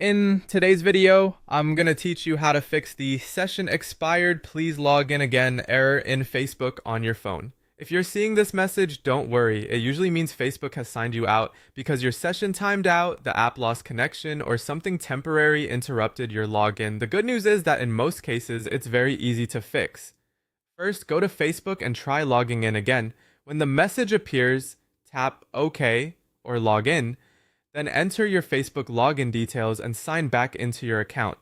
In today's video, I'm going to teach you how to fix the session expired, please log in again error in Facebook on your phone. If you're seeing this message, don't worry. It usually means Facebook has signed you out because your session timed out, the app lost connection, or something temporary interrupted your login. The good news is that in most cases, it's very easy to fix. First, go to Facebook and try logging in again. When the message appears, tap OK or log in. Then enter your Facebook login details and sign back into your account.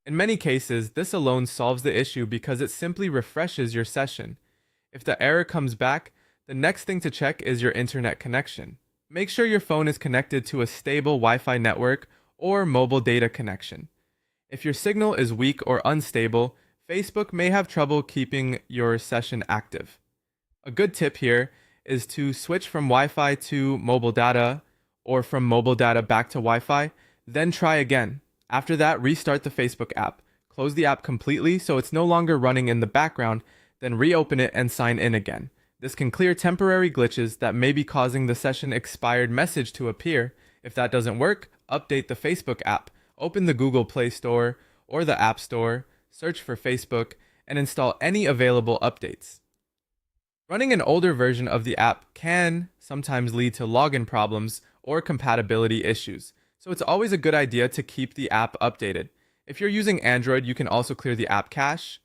In many cases, this alone solves the issue because it simply refreshes your session. If the error comes back, the next thing to check is your internet connection. Make sure your phone is connected to a stable Wi-Fi network or mobile data connection. If your signal is weak or unstable, Facebook may have trouble keeping your session active. A good tip here is to switch from Wi-Fi to mobile data or from mobile data back to Wi-Fi, then try again. After that, restart the Facebook app. Close the app completely so it's no longer running in the background, then reopen it and sign in again. This can clear temporary glitches that may be causing the session expired message to appear. If that doesn't work, update the Facebook app. Open the Google Play Store or the App Store, search for Facebook, and install any available updates. Running an older version of the app can sometimes lead to login problems or compatibility issues, so it's always a good idea to keep the app updated. If you're using Android, you can also clear the app cache.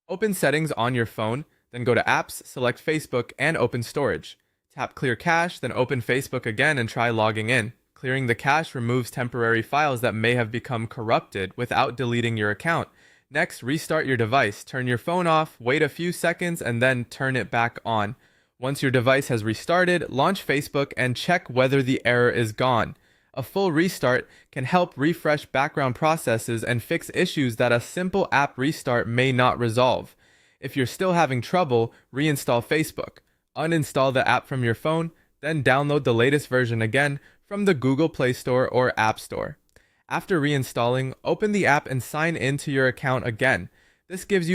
Open Settings on your phone, then go to Apps, select Facebook, and open Storage. Tap Clear Cache, then open Facebook again and try logging in. Clearing the cache removes temporary files that may have become corrupted without deleting your account. Next, restart your device. Turn your phone off, wait a few seconds, and then turn it back on. Once your device has restarted, launch Facebook and check whether the error is gone. A full restart can help refresh background processes and fix issues that a simple app restart may not resolve. If you're still having trouble, reinstall Facebook. Uninstall the app from your phone, then download the latest version again from the Google Play Store or App Store. After reinstalling, open the app and sign into your account again. This gives you